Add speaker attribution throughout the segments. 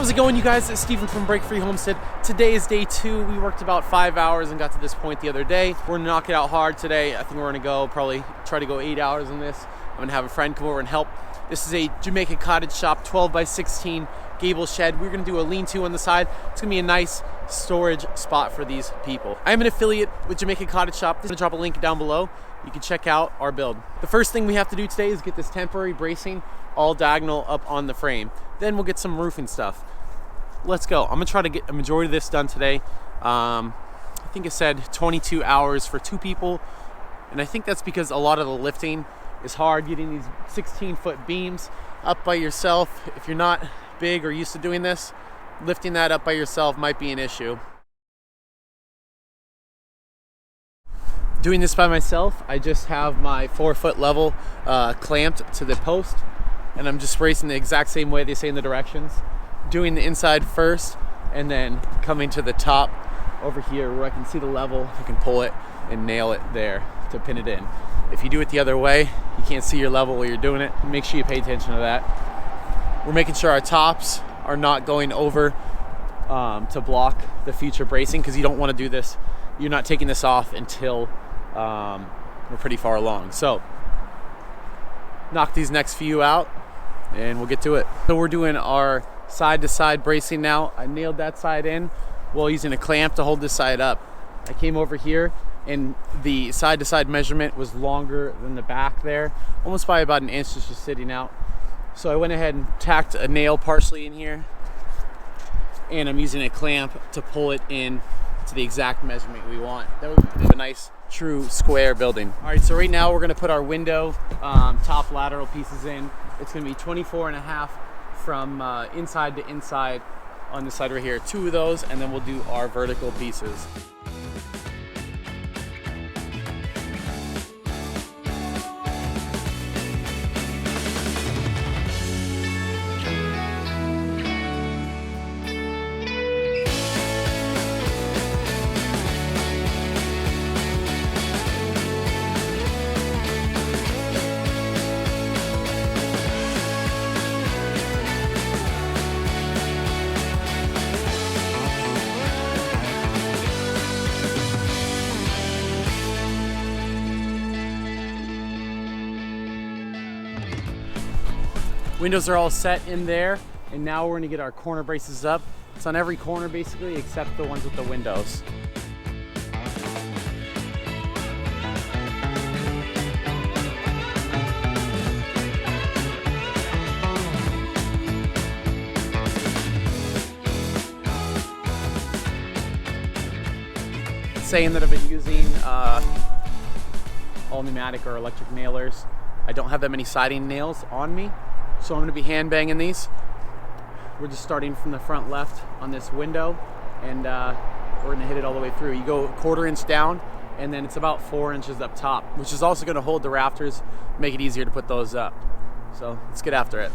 Speaker 1: How's it going, you guys? It's Steven from Break Free Homestead. Today is day 2. We worked about 5 hours and got to this point the other day. We're gonna knock it out hard today. I think we're gonna go probably try to go 8 hours on this. I'm gonna have a friend come over and help. This is a Jamaica Cottage Shop 12 by 16 gable shed. We're gonna do a lean-to on the side. It's gonna be a nice storage spot for these people. I am an affiliate with Jamaica Cottage Shop. I'm gonna drop a link down below. You can check out our build. The first thing we have to do today is get this temporary bracing all diagonal up on the frame. Then we'll get some roofing stuff. Let's go. I'm gonna try to get a majority of this done today. I think it said 22 hours for 2 people. And I think that's because a lot of the lifting is hard, getting these 16-foot beams up by yourself. If you're not big or used to doing this, lifting that up by yourself might be an issue. Doing this by myself, I just have my 4-foot level clamped to the post, and I'm just bracing the exact same way they say in the directions. Doing the inside first, and then coming to the top over here where I can see the level. I can pull it and nail it there to pin it in. If you do it the other way, you can't see your level while you're doing it. Make sure you pay attention to that. We're making sure our tops are not going over to block the future bracing, because you don't want to do this. You're not taking this off until we're pretty far along. So knock these next few out and we'll get to it. So we're doing our side to side bracing now. I nailed that side in while using a clamp to hold this side up. I came over here and the side to side measurement was longer than the back there, almost by about 1 inch just sitting out. So I went ahead and tacked a nail partially in here, and I'm using a clamp to pull it in to the exact measurement we want. That would be a nice true square building. All right, so right now we're gonna put our window top lateral pieces in. It's gonna be 24.5 from inside to inside on this side right here. 2 of those, and then we'll do our vertical pieces. Windows are all set in there, and now we're gonna get our corner braces up. It's on every corner basically, except the ones with the windows. Saying that I've been using all pneumatic or electric nailers. I don't have that many siding nails on me, so I'm gonna be hand banging these. We're just starting from the front left on this window, and we're gonna hit it all the way through. You go 1/4 inch down, and then it's about 4 inches up top, which is also gonna hold the rafters, make it easier to put those up. So let's get after it.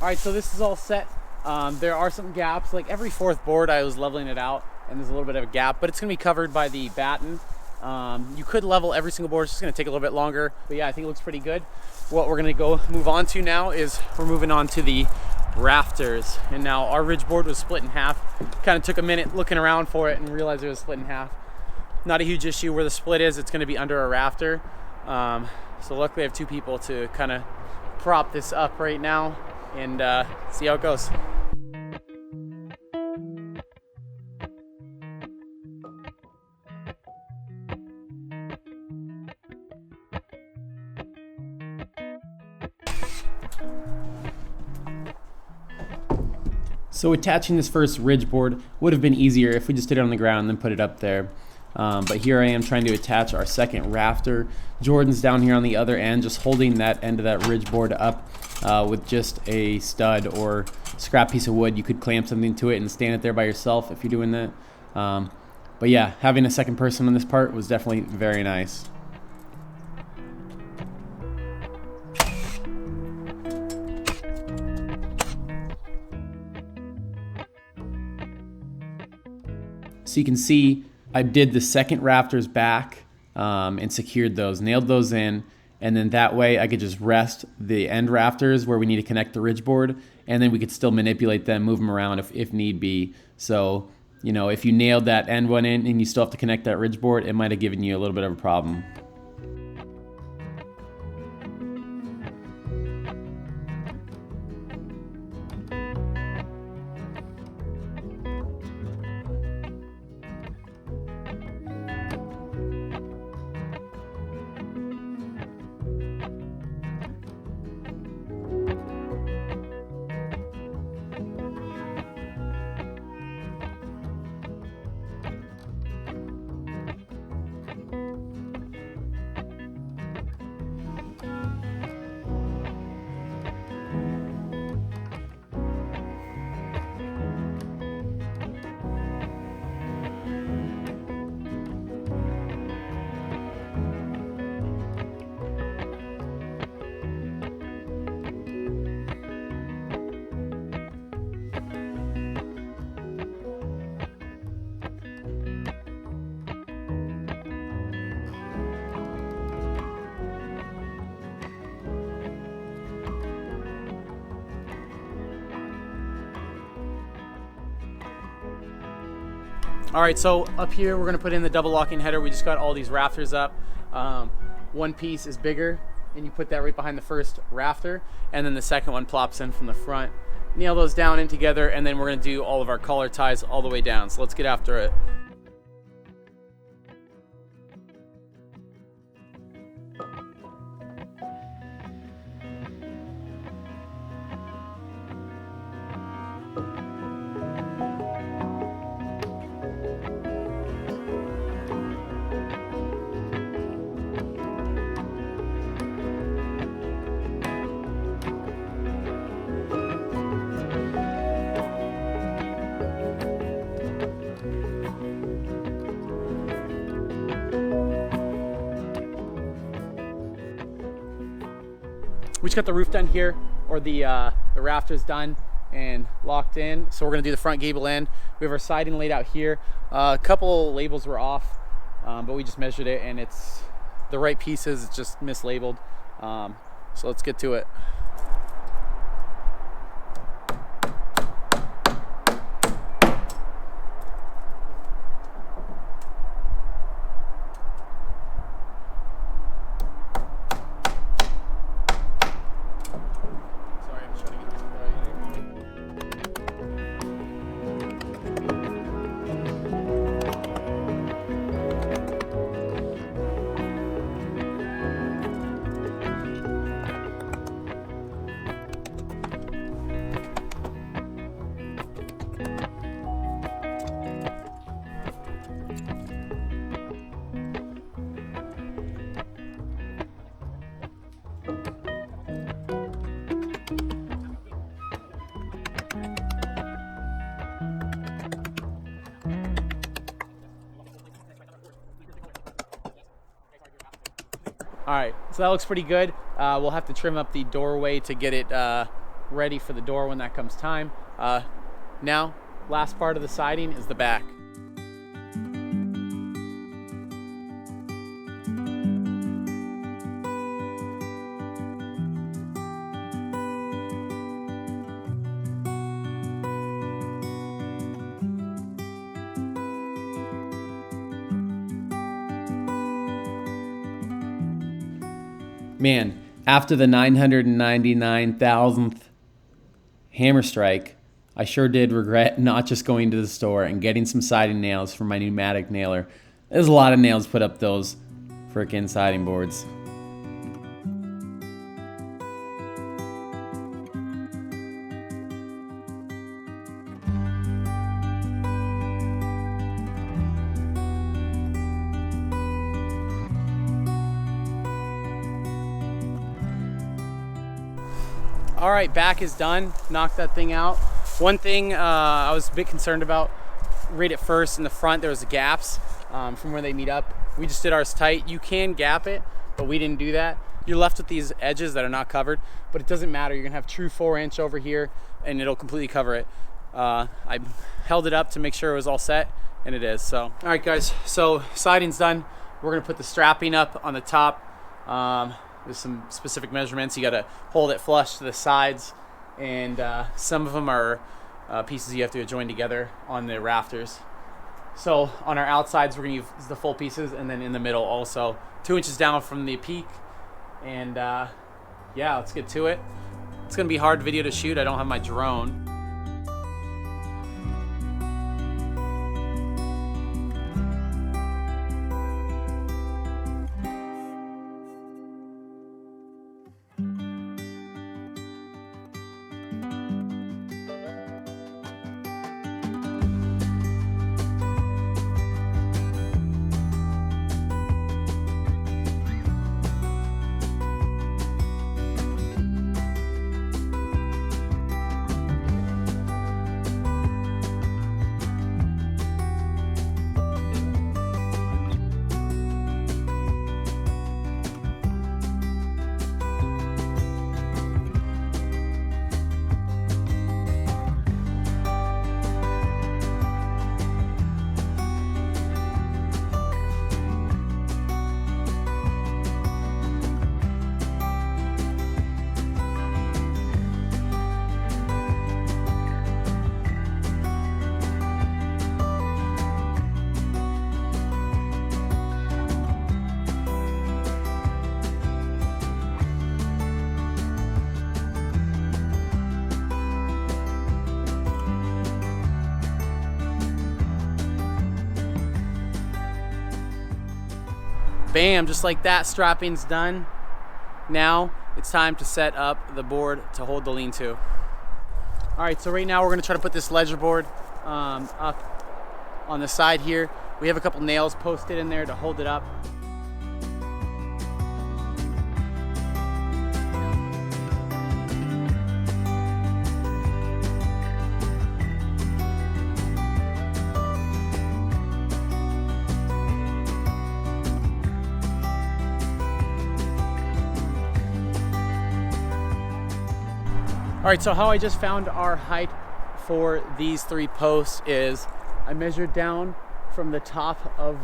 Speaker 1: All right, so this is all set. There are some gaps, like every 4th board I was leveling it out, and there's a little bit of a gap, but it's gonna be covered by the batten. You could level every single board, it's just gonna take a little bit longer, but yeah, I think it looks pretty good. What we're gonna move on to now is we're moving on to the rafters. And now our ridge board was split in half. Kind of took a minute looking around for it and realized it was split in half. Not a huge issue. Where the split is, it's gonna be under a rafter. So luckily I have 2 people to kind of prop this up right now and see how it goes.
Speaker 2: So attaching this first ridge board would have been easier if we just did it on the ground and then put it up there. But here I am trying to attach our second rafter. Jordan's down here on the other end, just holding that end of that ridge board up with just a stud or scrap piece of wood. You could clamp something to it and stand it there by yourself if you're doing that. But yeah, having a second person on this part was definitely very nice. So you can see I did the second rafters back and secured those, nailed those in, and then that way I could just rest the end rafters where we need to connect the ridge board, and then we could still manipulate them, move them around if need be. So, you know, if you nailed that end one in and you still have to connect that ridge board, it might have given you a little bit of a problem.
Speaker 1: All right, so up here we're gonna put in the double locking header. We just got all these rafters up. One piece is bigger and you put that right behind the first rafter, and then the second one plops in from the front. Nail those down in together, and then we're gonna do all of our collar ties all the way down. So let's get after it. We just got the roof done here, or the rafters done and locked in. So we're gonna do the front gable end. We have our siding laid out here. A couple labels were off, but we just measured it and it's the right pieces, it's just mislabeled. So let's get to it. All right, so that looks pretty good. We'll have to trim up the doorway to get it ready for the door when that comes time. Now, last part of the siding is the back.
Speaker 2: Man, after the 999,000th hammer strike, I sure did regret not just going to the store and getting some siding nails for my pneumatic nailer. There's a lot of nails put up those frickin' siding boards.
Speaker 1: All right, back is done. Knocked that thing out. One thing I was a bit concerned about, right at first in the front, there was gaps from where they meet up. We just did ours tight. You can gap it, but we didn't do that. You're left with these edges that are not covered, but it doesn't matter. You're gonna have true 4-inch over here and it'll completely cover it. I held it up to make sure it was all set, and it is. So, all right guys, so siding's done. We're gonna put the strapping up on the top. There's some specific measurements. You gotta hold it flush to the sides, and some of them are pieces you have to join together on the rafters. So on our outsides, we're gonna use the full pieces, and then in the middle also 2 inches down from the peak. And yeah, let's get to it. It's gonna be a hard video to shoot. I don't have my drone. Bam, just like that, strapping's done. Now it's time to set up the board to hold the lean-to. All right, so right now we're gonna try to put this ledger board up on the side here. We have a couple nails posted in there to hold it up. All right, so how I just found our height for these 3 posts is I measured down from the top of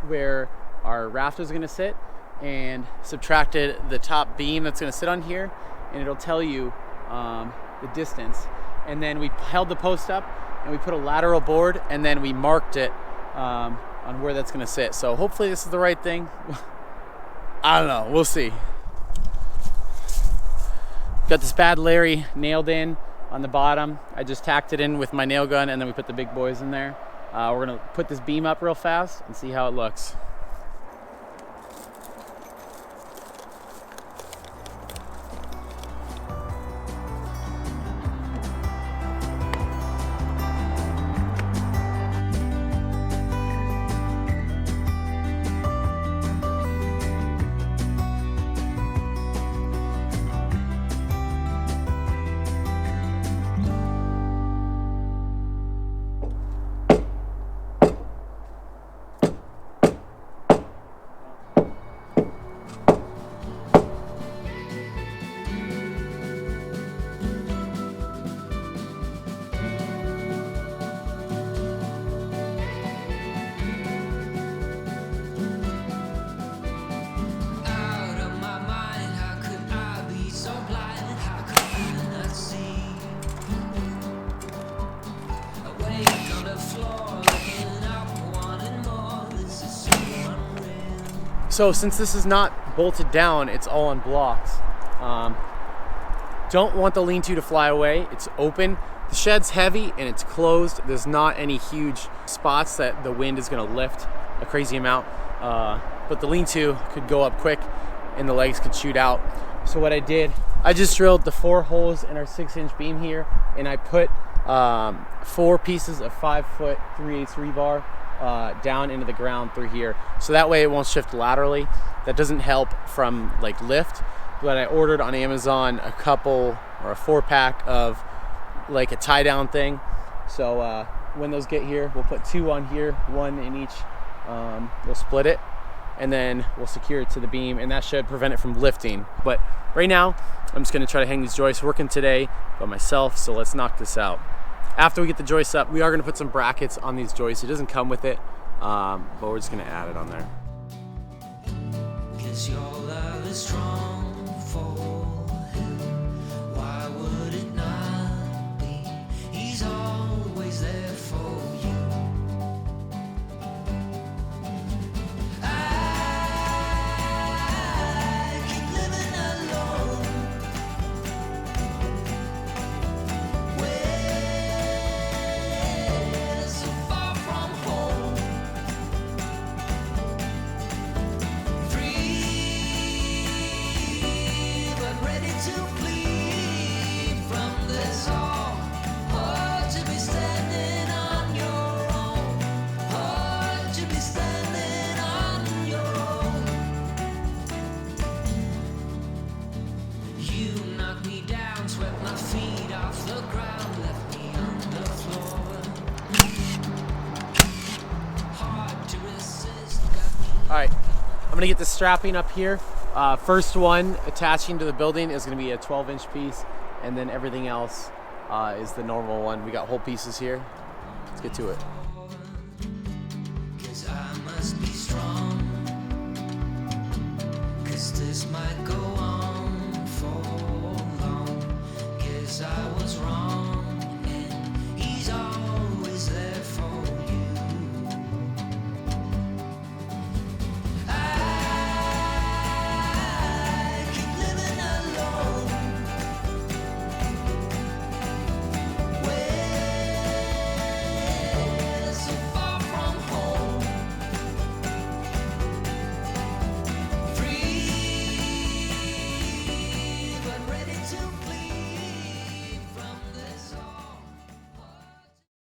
Speaker 1: where our raft is gonna sit and subtracted the top beam that's gonna sit on here, and it'll tell you the distance. And then we held the post up and we put a lateral board, and then we marked it on where that's gonna sit. So hopefully this is the right thing. I don't know, we'll see. Got this Bad Larry nailed in on the bottom. I just tacked it in with my nail gun, and then we put the big boys in there. We're gonna put this beam up real fast and see how it looks. So since this is not bolted down, it's all on blocks. Don't want the lean-to to fly away. It's open. The shed's heavy and it's closed. There's not any huge spots that the wind is gonna lift a crazy amount. But the lean-to could go up quick and the legs could shoot out. So what I did, I just drilled the 4 holes in our 6-inch beam here, and I put 4 pieces of 5-foot 3/8 rebar down into the ground through here. So that way it won't shift laterally. That doesn't help from like lift. But I ordered on Amazon a 4-pack of like a tie down thing. So when those get here, we'll put 2 on here, 1 in each. We'll split it and then we'll secure it to the beam, and that should prevent it from lifting. But right now, I'm just gonna try to hang these joists, working today by myself, so let's knock this out. After we get the joists up, we are gonna put some brackets on these joists. It doesn't come with it, but we're just gonna add it on there.
Speaker 3: 'Cause your love is strong for him. Why would it not be? He's always there for you. I keep living alone, way so far from home. Free, but ready to flee from this all. Hard to be standing on your own. Hard to be standing on your own. You knocked me down, swept my feet off the ground, left me on the floor. Hard to resist, got me.
Speaker 1: All right, I'm gonna get the strapping up here. First one attaching to the building is gonna be a 12-inch piece, and then everything else is the normal one. We got whole pieces here. Let's get to it.
Speaker 3: 'Cause I must be strong. 'Cause this might go